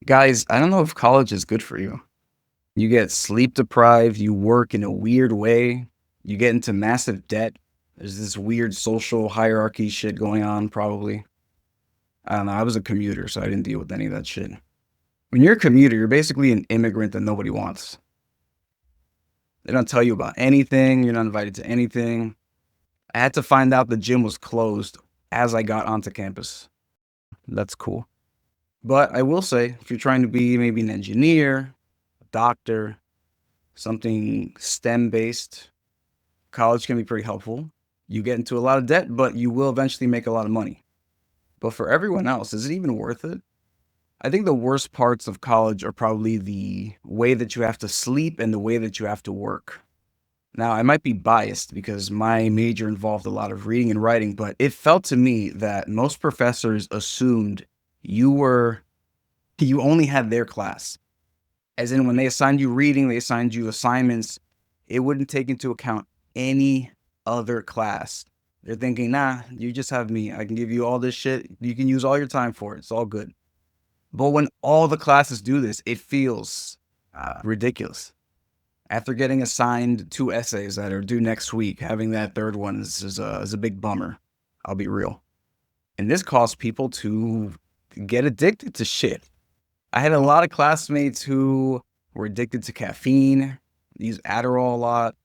Guys, I don't know if college is good for you. You get sleep deprived, you work in a weird way, you get into massive debt. There's this weird social hierarchy shit going on, probably. I don't know. I was a commuter, so I didn't deal with any of that shit. When you're a commuter, you're basically an immigrant that nobody wants. They don't tell you about anything, you're not invited to anything. I had to find out the gym was closed as I got onto campus. That's cool. But I will say, if you're trying to be maybe an engineer, a doctor, something STEM based, college can be pretty helpful. You get into a lot of debt, but you will eventually make a lot of money. But for everyone else, is it even worth it? I think the worst parts of college are probably the way that you have to sleep and the way that you have to work. Now, I might be biased because my major involved a lot of reading and writing, but it felt to me that most professors assumed you were you only had their class. As in when they assigned you reading, they assigned you assignments, it wouldn't take into account any other class. They're thinking, nah, you just have me. I can give you all this shit. You can use all your time for it. It's all good. But when all the classes do this, it feels ridiculous. After getting assigned 2 essays that are due next week, having that third one is a big bummer. I'll be real. And this caused people to get addicted to shit. I had a lot of classmates who were addicted to caffeine, use Adderall a lot.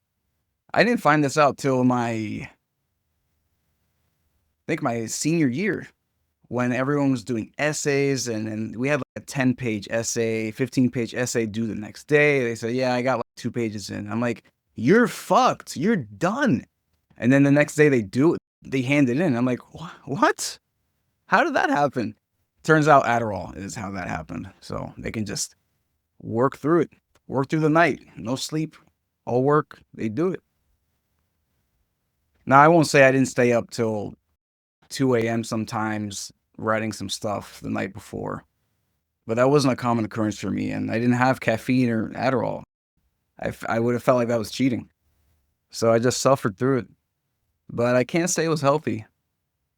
I didn't find this out till I think my senior year, when everyone was doing essays and we had like a 10-page essay, 15-page essay due the next day. They said, yeah, I got like 2 pages in. I'm like, you're fucked. You're done. And then the next day they hand it in. I'm like, what? How did that happen? Turns out Adderall is how that happened. So they can just work through it, work through the night, no sleep, all work. They do it. Now, I won't say I didn't stay up till 2 a.m. sometimes writing some stuff the night before, but that wasn't a common occurrence for me. And I didn't have caffeine or Adderall. I would have felt like that was cheating. So I just suffered through it. But I can't say it was healthy.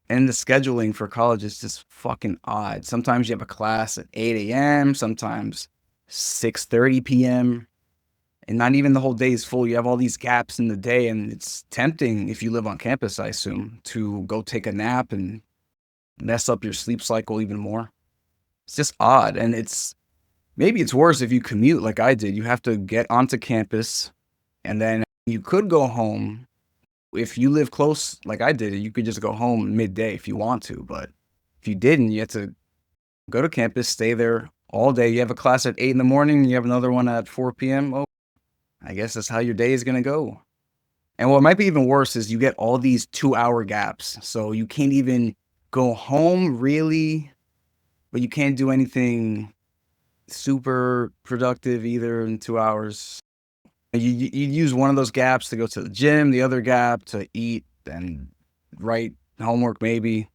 And the scheduling for college is just fucking odd. Sometimes you have a class at 8 a.m., sometimes 6:30 p.m., and not even the whole day is full. You have all these gaps in the day, and it's tempting if you live on campus, I assume, to go take a nap and mess up your sleep cycle even more. It's just odd, and maybe it's worse if you commute like I did. You have to get onto campus, and then you could go home. If you live close like I did, you could just go home midday if you want to, but if you didn't, you had to go to campus, stay there all day. You have a class at 8 in the morning, you have another one at 4 p.m. Oh, I guess that's how your day is gonna go. And what might be even worse is you get all these 2-hour gaps, so you can't even go home really, but you can't do anything super productive either in 2 hours. You use one of those gaps to go to the gym, the other gap to eat and write homework maybe.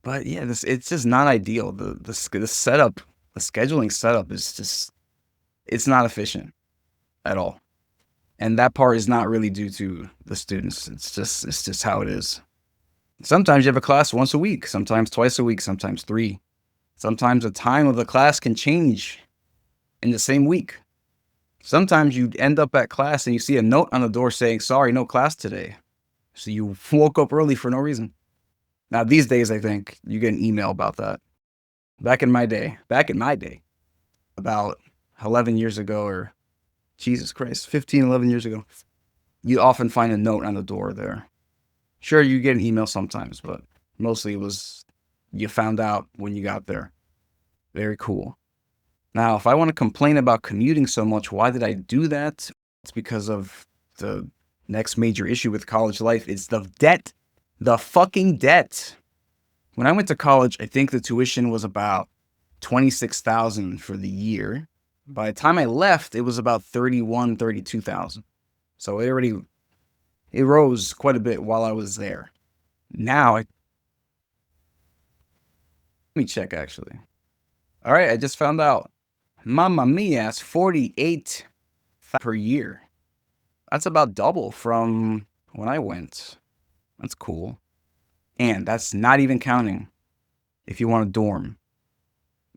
But yeah, it's just not ideal. The setup, the scheduling setup is just it's not efficient at all. And that part is not really due to the students. It's just how it is. Sometimes you have a class once a week, sometimes twice a week, sometimes three. Sometimes the time of the class can change in the same week. Sometimes you end up at class and you see a note on the door saying, sorry, no class today. So you woke up early for no reason. Now, these days, I think you get an email about that. Back in my day, about 11 years ago, or Jesus Christ, 15, 11 years ago, you often find a note on the door there. Sure, you get an email sometimes, but mostly it was you found out when you got there. Very cool. Now, if I want to complain about commuting so much, why did I do that? It's because of the next major issue with college life. It's the debt. The fucking debt. When I went to college, I think the tuition was about $26,000 for the year. By the time I left, it was about $31,000, $32,000. So it rose quite a bit while I was there. Now, let me check actually. All right, I just found out. Mamma mia, it's 48 per year. That's about double from when I went. That's cool. And that's not even counting if you want a dorm.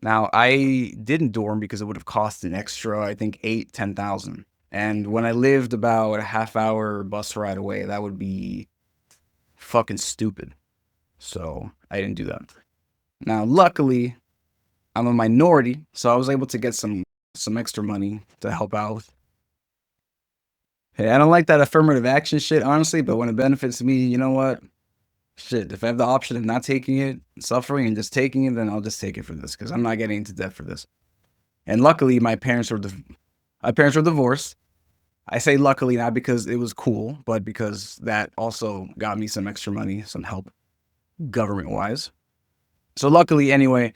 Now, I didn't dorm because it would have cost an extra, I think, 10,000. And when I lived about a half-hour bus ride away, that would be fucking stupid. So I didn't do that. Now, luckily, I'm a minority, so I was able to get some extra money to help out. Hey, I don't like that affirmative action shit, honestly, but when it benefits me, you know what? Shit, if I have the option of not taking it, suffering, and just taking it, then I'll just take it for this because I'm not getting into debt for this. And luckily, my parents were divorced. I say luckily not because it was cool, but because that also got me some extra money, some help government wise. So luckily, anyway,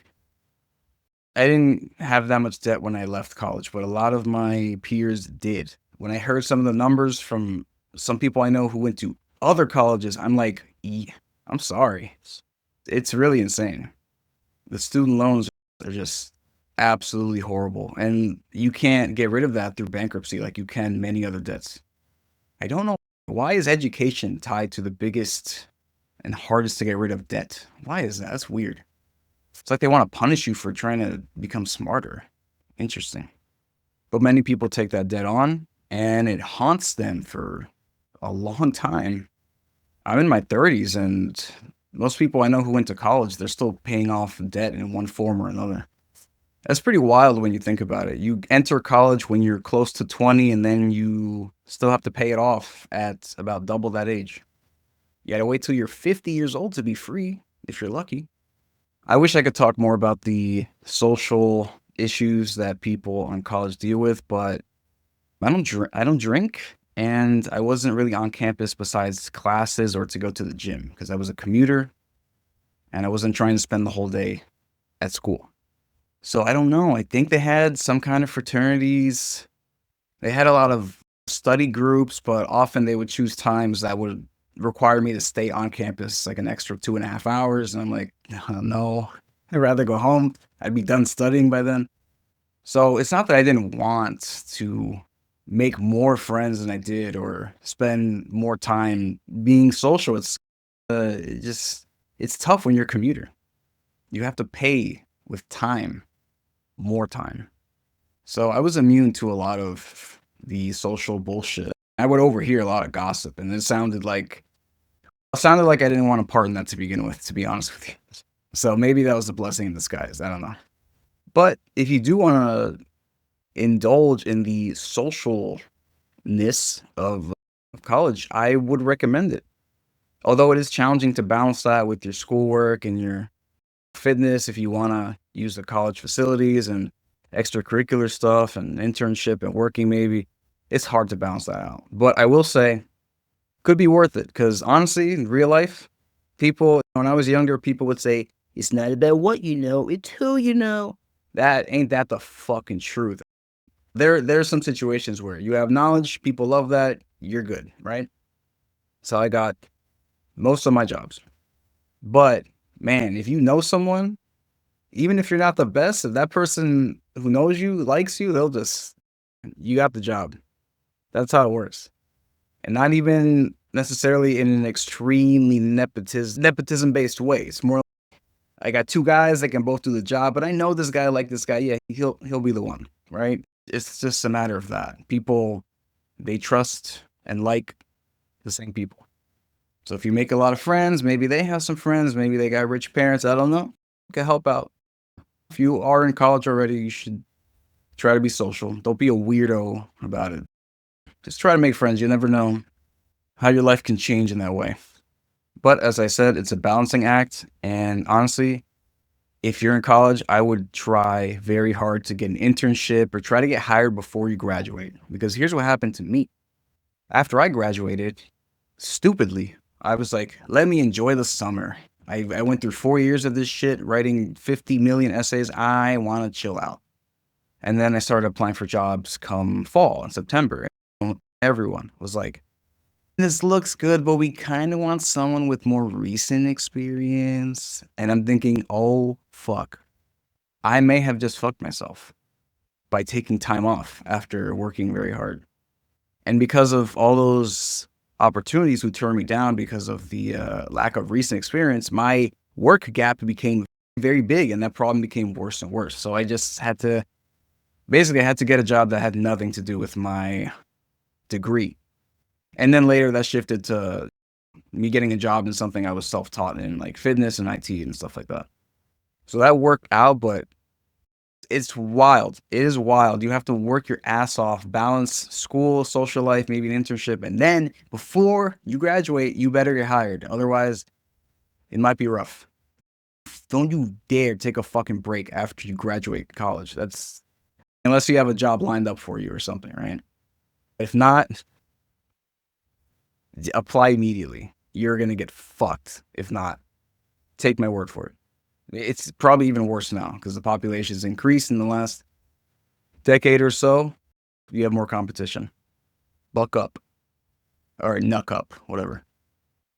I didn't have that much debt when I left college, but a lot of my peers did. When I heard some of the numbers from some people I know who went to other colleges, I'm like, I'm sorry. It's really insane. The student loans are just absolutely horrible. And you can't get rid of that through bankruptcy like you can many other debts. I don't know, why is education tied to the biggest and hardest to get rid of debt? Why is that? That's weird. It's like they want to punish you for trying to become smarter. Interesting. But many people take that debt on and it haunts them for a long time. I'm in my 30s and most people I know who went to college, they're still paying off debt in one form or another. That's pretty wild when you think about it. You enter college when you're close to 20 and then you still have to pay it off at about double that age. You gotta wait till you're 50 years old to be free, if you're lucky. I wish I could talk more about the social issues that people on college deal with, but I don't drink, and I wasn't really on campus besides classes or to go to the gym because I was a commuter and I wasn't trying to spend the whole day at school. So I don't know. I think they had some kind of fraternities. They had a lot of study groups, but often they would choose times that would require me to stay on campus like an extra 2.5 hours. And I'm like, no, I'd rather go home. I'd be done studying by then. So it's not that I didn't want to make more friends than I did or spend more time being social. It's tough when you're a commuter. You have to pay with time, more time. So I was immune to a lot of the social bullshit. I would overhear a lot of gossip, and it sounded like I didn't want to part in that to begin with, to be honest with you. So maybe that was a blessing in disguise. I don't know. But if you do want to indulge in the socialness of college, I would recommend it. Although it is challenging to balance that with your schoolwork and your fitness, if you want to use the college facilities and extracurricular stuff and internship and working, maybe it's hard to balance that out. But I will say, could be worth it because honestly, in real life, when I was younger, people would say, it's not about what you know, it's who you know. That the fucking truth. There's some situations where you have knowledge, people love that, you're good, right? So I got most of my jobs. But man, if you know someone, even if you're not the best, if that person who knows you likes you, you got the job. That's how it works. And not even necessarily in an extremely nepotism based way. It's more like I got two guys that can both do the job, but I know this guy like this guy. Yeah, he'll be the one, right? It's just a matter of that. People, they trust and like the same people. So if you make a lot of friends, maybe they have some friends, maybe they got rich parents, I don't know. You can help out. If you are in college already, you should try to be social. Don't be a weirdo about it. Just try to make friends. You never know how your life can change in that way. But as I said, it's a balancing act. And honestly, if you're in college, I would try very hard to get an internship or try to get hired before you graduate. Because here's what happened to me. After I graduated, stupidly, I was like, let me enjoy the summer. I went through 4 years of this shit, writing 50 million essays. I want to chill out. And then I started applying for jobs come fall in September. Everyone was like, this looks good, but we kind of want someone with more recent experience. And I'm thinking, oh, fuck. I may have just fucked myself by taking time off after working very hard. And because of all those opportunities who turned me down because of the lack of recent experience, my work gap became very big, and that problem became worse and worse. So I just had to basically I had to get a job that had nothing to do with my degree. And then later that shifted to me getting a job in something I was self-taught in, like fitness and IT and stuff like that. So that worked out, but it's wild. It is wild. You have to work your ass off, balance school, social life, maybe an internship, and then before you graduate, you better get hired. Otherwise, it might be rough. Don't you dare take a fucking break after you graduate college. That's unless you have a job lined up for you or something, right? If not, apply immediately. You're gonna get fucked. If not, take my word for it. It's probably even worse now because the population has increased in the last decade or so. You have more competition. Buck up or nuck up, whatever.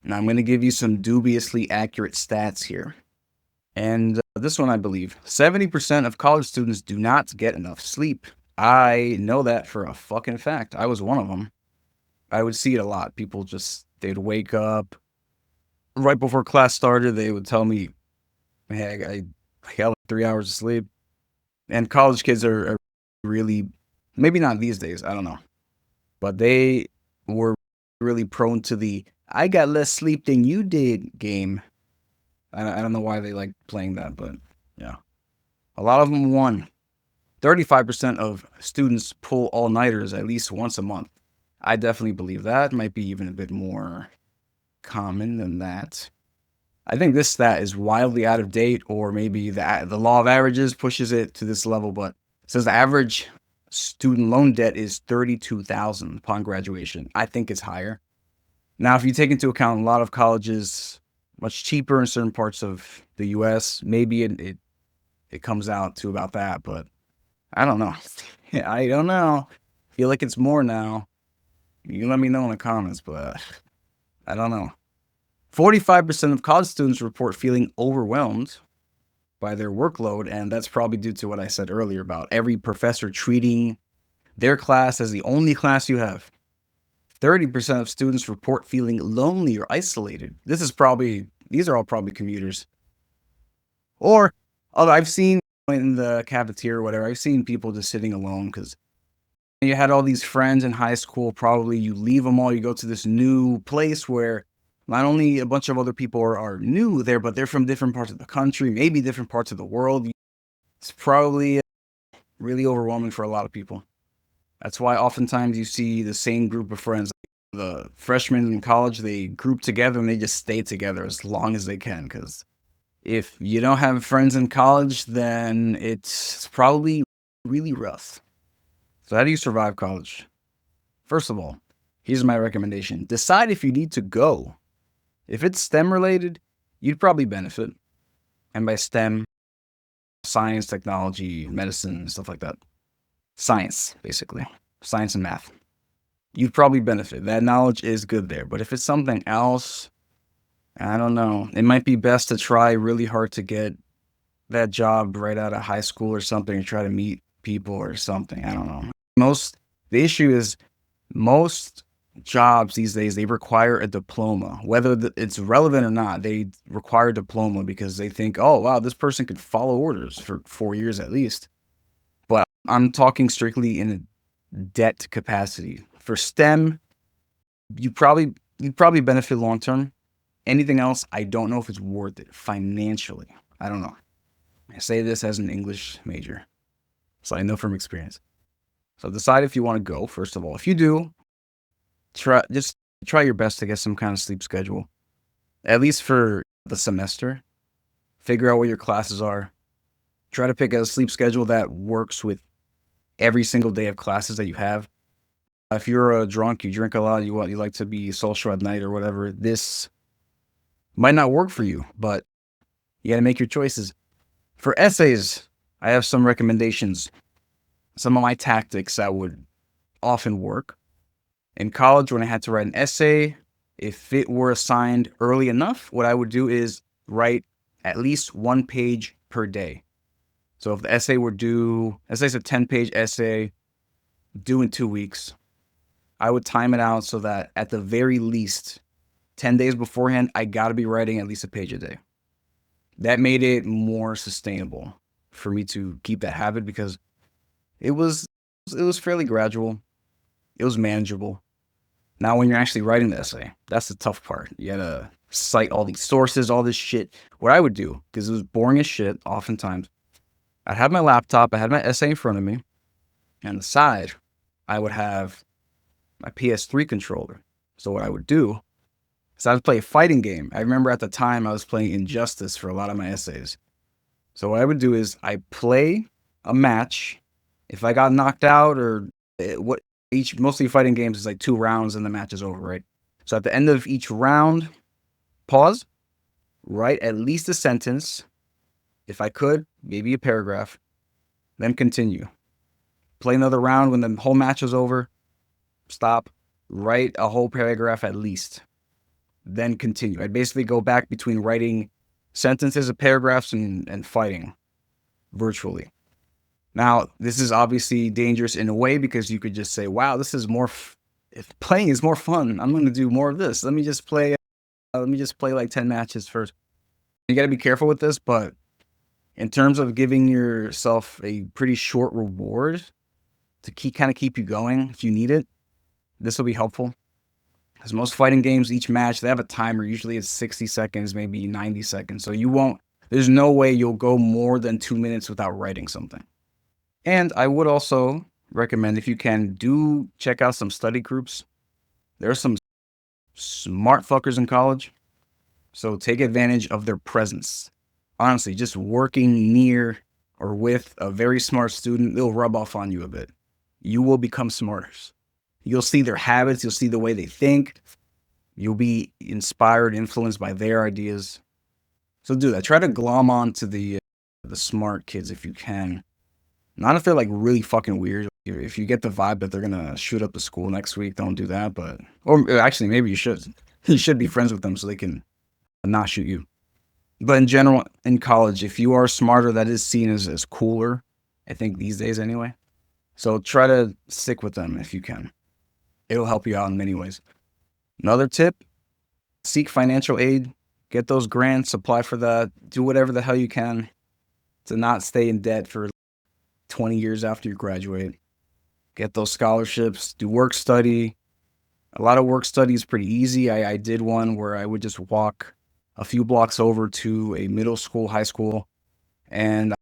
Now I'm going to give you some dubiously accurate stats here. And this one I believe 70% of college students do not get enough sleep. I know that for a fucking fact. I was one of them. I would see it a lot. People just, they'd wake up right before class started. They would tell me, hey, I got like 3 hours of sleep. And college kids are really, maybe not these days, I don't know. But they were really prone to the I got less sleep than you did game. I don't know why they like playing that, but yeah. A lot of them won. 35% of students pull all-nighters at least once a month. I definitely believe that. Might be even a bit more common than that. I think this stat is wildly out of date, or maybe the law of averages pushes it to this level, but it says the average student loan debt is $32,000 upon graduation. I think it's higher. Now, if you take into account a lot of colleges much cheaper in certain parts of the US, maybe it comes out to about that, but I don't know. I don't know. Feel like it's more now. You can let me know in the comments, but I don't know. 45% of college students report feeling overwhelmed by their workload, and that's probably due to what I said earlier about every professor treating their class as the only class you have. 30% of students report feeling lonely or isolated. These are all probably commuters. Or, although I've seen in the cafeteria or whatever, I've seen people just sitting alone because you had all these friends in high school. Probably you leave them all, you go to this new place where not only a bunch of other people are new there, but they're from different parts of the country, maybe different parts of the world. It's probably really overwhelming for a lot of people. That's why oftentimes you see the same group of friends. The freshmen in college, they group together and they just stay together as long as they can. Because if you don't have friends in college, then it's probably really rough. So how do you survive college? First of all, here's my recommendation. Decide if you need to go. If it's STEM related, you'd probably benefit. And by STEM, science, technology, medicine, stuff like that. Science, basically. Science and math. You'd probably benefit. That knowledge is good there. But if it's something else, I don't know. It might be best to try really hard to get that job right out of high school or something, or try to meet people or something. I don't know. The issue is most jobs these days, they require a diploma. Whether it's relevant or not, they require a diploma because they think, oh, wow, this person could follow orders for 4 years at least. But I'm talking strictly in a debt capacity. For STEM, you'd probably benefit long term. Anything else, I don't know if it's worth it financially. I don't know. I say this as an English major, so I know from experience. So decide if you want to go, first of all. If you do, try your best to get some kind of sleep schedule, at least for the semester. Figure out what your classes are. Try to pick a sleep schedule that works with every single day of classes that you have. If you're a drunk, you drink a lot, you like to be social at night or whatever, this might not work for you, but you got to make your choices. For essays, I have some recommendations. Some of my tactics that would often work. In college, when I had to write an essay, if it were assigned early enough, what I would do is write at least 1 page per day. So if the essay were due, let's say it's a 10-page essay due in 2 weeks, I would time it out so that at the very least, 10 days beforehand, I got to be writing at least a page a day. That made it more sustainable for me to keep that habit because it was it was fairly gradual. It was manageable. Now when you're actually writing the essay, that's the tough part. You gotta cite all these sources, all this shit. What I would do, because it was boring as shit oftentimes, I'd have my laptop, I had my essay in front of me, and on the side, I would have my PS3 controller. So what I would do is I would play a fighting game. I remember at the time I was playing Injustice for a lot of my essays. So what I would do is I play a match. If I got knocked out or what each mostly fighting games is like 2 rounds and the match is over, right? So at the end of each round, pause, write at least a sentence. If I could, maybe a paragraph, then continue. Play another round when the whole match is over. Stop, write a whole paragraph at least, then continue. I'd basically go back between writing sentences of paragraphs and fighting virtually. Now, this is obviously dangerous in a way because you could just say, wow, this is more, if playing is more fun, I'm going to do more of this. Let me just play like 10 matches first. You got to be careful with this, but in terms of giving yourself a pretty short reward to keep you going if you need it, this will be helpful. Because most fighting games, each match, they have a timer. Usually it's 60 seconds, maybe 90 seconds. So there's no way you'll go more than 2 minutes without writing something. And I would also recommend, if you can, do check out some study groups. There are some smart fuckers in college. So take advantage of their presence. Honestly, just working near or with a very smart student, they'll rub off on you a bit. You will become smarter. You'll see their habits. You'll see the way they think. You'll be inspired, influenced by their ideas. So do that. Try to glom on to the smart kids if you can. Not if they're like really fucking weird. If you get the vibe that they're gonna shoot up the school next week, don't do that. Or actually, maybe you should. You should be friends with them so they can not shoot you. But in general, in college, if you are smarter, that is seen as cooler. I think these days anyway. So try to stick with them if you can. It'll help you out in many ways. Another tip, seek financial aid. Get those grants, apply for that. Do whatever the hell you can to not stay in debt for 20 years after you graduate. Get those scholarships. Do work study. A lot of work study is pretty easy. I did one where I would just walk a few blocks over to a middle school, high school, and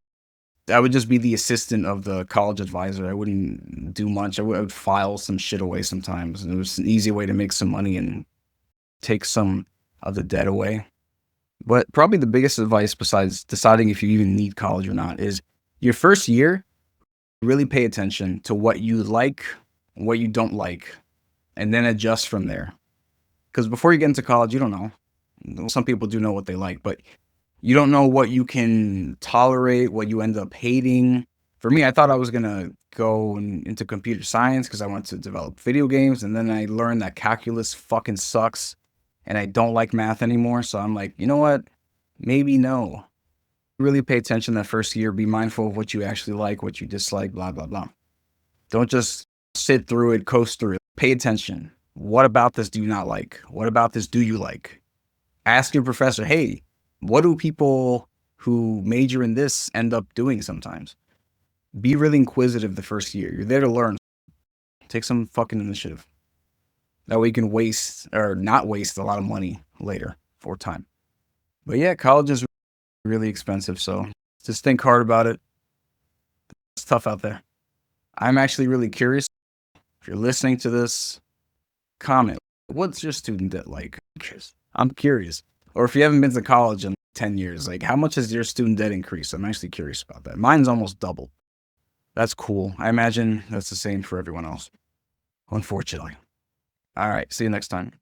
I would just be the assistant of the college advisor. I wouldn't do much. I would file some shit away sometimes. And it was an easy way to make some money and take some of the debt away. But probably the biggest advice besides deciding if you even need college or not is your first year, really pay attention to what you like, what you don't like, and then adjust from there. Because before you get into college, you don't know. Some people do know what they like, but you don't know what you can tolerate, what you end up hating. For me, I thought I was going to go into computer science because I want to develop video games. And then I learned that calculus fucking sucks and I don't like math anymore. So I'm like, you know what? Maybe no. Really pay attention that first year. Be mindful of what you actually like, what you dislike, blah, blah, blah. Don't just sit through it, coast through it. Pay attention. What about this do you not like? What about this do you like? Ask your professor, hey, what do people who major in this end up doing sometimes? Be really inquisitive the first year. You're there to learn. Take some fucking initiative. That way you can waste or not waste a lot of money later for time. But yeah, college is really expensive. So just think hard about it. It's tough out there. I'm actually really curious. If you're listening to this, comment. What's your student debt like? I'm curious. Or if you haven't been to college in 10 years, like how much has your student debt increased? I'm actually curious about that. Mine's almost doubled. That's cool. I imagine that's the same for everyone else. Unfortunately. All right. See you next time.